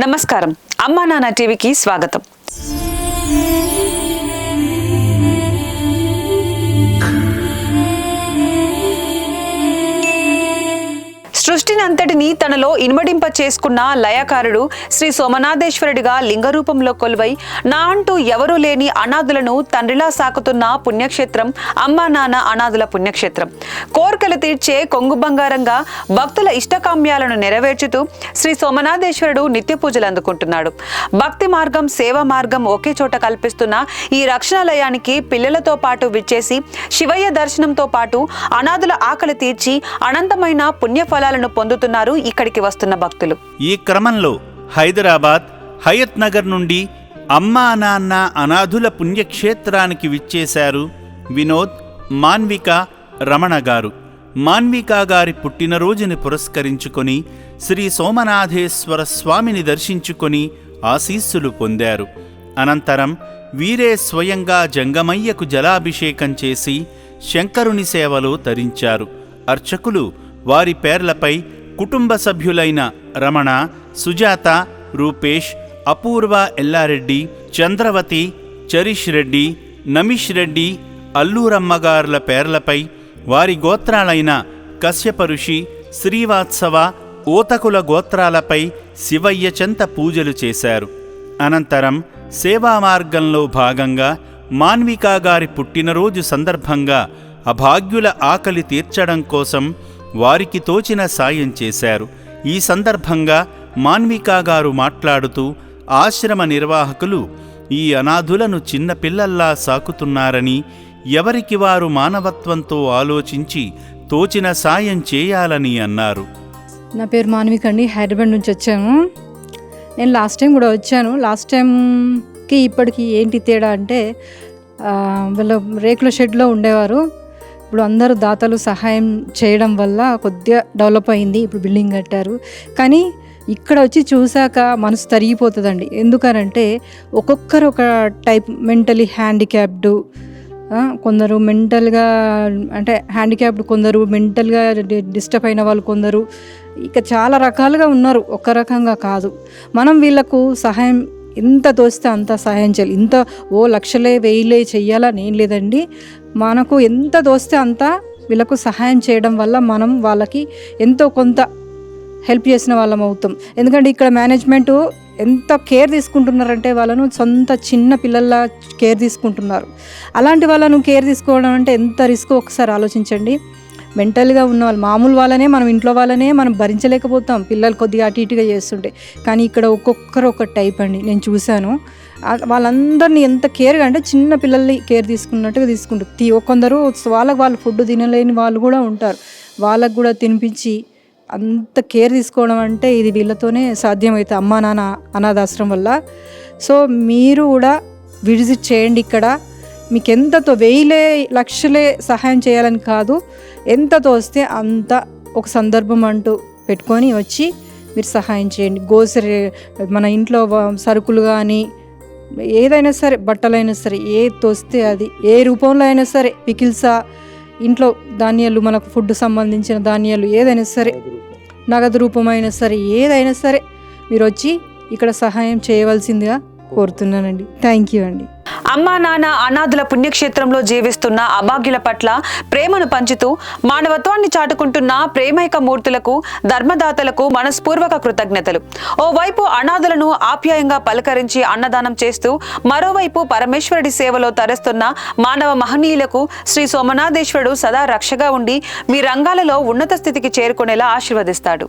నమస్కారం. అమ్మా నాన్న టీవీకి స్వాగతం. సృష్టిని అంతటిని తనలో ఇనుమడింప చేసుకున్న లయకారుడు శ్రీ సోమనాథేశ్వరుడిగా లింగరూపంలో కొలువై నా అంటూ ఎవరూ లేని అనాథులను తండ్రిలా సాకుతున్న పుణ్యక్షేత్రం అమ్మా నాన్న అనాథుల పుణ్యక్షేత్రం. కోర్కెలు తీర్చే కొంగు బంగారంగా భక్తుల ఇష్టకామ్యాలను నెరవేర్చుతూ శ్రీ సోమనాథేశ్వరుడు నిత్య పూజలు అందుకుంటున్నాడు. భక్తి మార్గం, సేవా మార్గం ఒకే చోట కల్పిస్తున్న ఈ రక్షణాలయానికి పిల్లలతో పాటు విచ్చేసి శివయ్య దర్శనంతో పాటు అనాథుల ఆకలి తీర్చి అనంతమైన పుణ్యఫలాలను పొందుతున్నారు ఇక్కడికి వస్తున్న భక్తులు. ఈ క్రమంలో హైదరాబాద్ హయత్ నగర్ నుండి అమ్మా నాన్న అనాథుల పుణ్యక్షేత్రానికి విచ్చేశారు వినోద్, మాన్విక, రమణ గారు. మాన్విక గారి పుట్టినరోజుని పురస్కరించుకొని శ్రీ సోమనాథేశ్వర స్వామిని దర్శించుకొని ఆశీస్సులు పొందారు. అనంతరం వీరే స్వయంగా జంగమయ్యకు జలాభిషేకం చేసి శంకరుని సేవలో తరించారు. అర్చకులు వారి పేర్లపై కుటుంబ సభ్యులైన రమణ, సుజాత, రూపేష్, అపూర్వ ఎల్లారెడ్డి, చంద్రవతి, చరిష్ రెడ్డి, నమిష్ రెడ్డి, అల్లూరమ్మగారుల పేర్లపై వారి గోత్రాలైన కశ్యప ఋషి, శ్రీవాత్సవ, ఓతకుల గోత్రాలపై శివయ్య చెంత పూజలు చేశారు. అనంతరం సేవా మార్గంలో భాగంగా మాన్వికా గారి పుట్టినరోజు సందర్భంగా అభాగ్యుల ఆకలి తీర్చడం కోసం వారికి తోచిన సాయం చేశారు. ఈ సందర్భంగా మాన్వికా గారు మాట్లాడుతూ ఆశ్రమ నిర్వాహకులు ఈ అనాథులను చిన్నపిల్లల్లా సాకుతున్నారని, ఎవరికి వారు మానవత్వంతో ఆలోచించి తోచిన సాయం చేయాలని అన్నారు. నా పేరు మాన్విక అండి. హైదరాబాద్ నుంచి వచ్చాను. నేను లాస్ట్ టైం కూడా వచ్చాను. లాస్ట్ టైంకి ఇప్పటికి ఏంటి తేడా అంటే వీళ్ళు రేకుల షెడ్లో ఉండేవారు. ఇప్పుడు అందరూ దాతలు సహాయం చేయడం వల్ల కొద్దిగా డెవలప్ అయింది. ఇప్పుడు బిల్డింగ్ కట్టారు. కానీ ఇక్కడ వచ్చి చూశాక మనసు తరిగిపోతుందండి. ఎందుకనంటే ఒక్కొక్కరు ఒక టైప్, మెంటలీ హ్యాండిక్యాప్డ్, కొందరు మెంటల్గా అంటే హ్యాండిక్యాప్డ్, కొందరు మెంటల్గా డిస్టర్బ్ అయిన వాళ్ళు, కొందరు ఇక చాలా రకాలుగా ఉన్నారు. ఒక రకంగా కాదు. మనం వీళ్ళకు సహాయం ఎంత తోస్తే అంత సహాయం చేయాలి. ఇంత లక్షలే వెయ్యిలే చెయ్యాలని ఏం లేదండి. మనకు ఎంత తోస్తే అంత వీళ్ళకు సహాయం చేయడం వల్ల మనం వాళ్ళకి ఎంతో కొంత హెల్ప్ చేసిన వాళ్ళం అవుతాం. ఎందుకంటే ఇక్కడ మేనేజ్మెంట్ ఎంత కేర్ తీసుకుంటున్నారంటే వాళ్ళను సొంత చిన్న పిల్లల్లా కేర్ తీసుకుంటున్నారు. అలాంటి వాళ్ళను కేర్ తీసుకోవడం అంటే ఎంత రిస్క్ ఒకసారి ఆలోచించండి. మెంటల్గా ఉన్న వాళ్ళు, మామూలు వాళ్ళనే మనం ఇంట్లో వాళ్ళనే మనం భరించలేకపోతాం, పిల్లలు కొద్దిగా అటు ఇటుగా చేస్తుంటే. కానీ ఇక్కడ ఒక్కొక్కరు ఒక టైప్ అండి. నేను చూశాను. వాళ్ళందరినీ ఎంత కేర్గా అంటే చిన్న పిల్లల్ని కేర్ తీసుకున్నట్టుగా తీసుకుంటారు. కొందరు వాళ్ళు ఫుడ్ తినలేని వాళ్ళు కూడా ఉంటారు. వాళ్ళకు కూడా తినిపించి అంత కేర్ తీసుకోవడం అంటే ఇది వీళ్ళతోనే సాధ్యమవుతుంది అమ్మా నాన్న అనాథాశ్రమం వల్ల. సో మీరు కూడా విజిట్ చేయండి. ఇక్కడ మీకు ఎంతతో వెయ్యిలే లక్షలే సహాయం చేయాలని కాదు, ఎంతతో వస్తే అంత ఒక సందర్భం అంటూ పెట్టుకొని వచ్చి మీరు సహాయం చేయండి. గ్రోసరీ, మన ఇంట్లో సరుకులు కానీ ఏదైనా సరే, బట్టలైనా సరే, ఏది తోస్తే అది, ఏ రూపంలో అయినా సరే, పికిల్సా, ఇంట్లో ధాన్యాలు, మనకు ఫుడ్ సంబంధించిన ధాన్యాలు ఏదైనా సరే, నగదు రూపమైనా సరే, ఏదైనా సరే మీరు వచ్చి ఇక్కడ సహాయం చేయవలసిందిగా కోరుతున్నానండి. థ్యాంక్ యూ అండి. అమ్మా నాన్న అనాథుల పుణ్యక్షేత్రంలో జీవిస్తున్న అభాగ్యుల పట్ల ప్రేమను పంచుతూ మానవత్వాన్ని చాటుకుంటున్న ప్రేమైక మూర్తులకు, ధర్మదాతలకు మనస్పూర్వక కృతజ్ఞతలు. ఓవైపు అనాథులను ఆప్యాయంగా పలకరించి అన్నదానం చేస్తూ మరోవైపు పరమేశ్వరుడి సేవలో తరిస్తున్న మానవ మహనీయులకు శ్రీ సోమనాథేశ్వరుడు సదా రక్షగా ఉండి మీ రంగాలలో ఉన్నత స్థితికి చేరుకునేలా ఆశీర్వదిస్తాడు.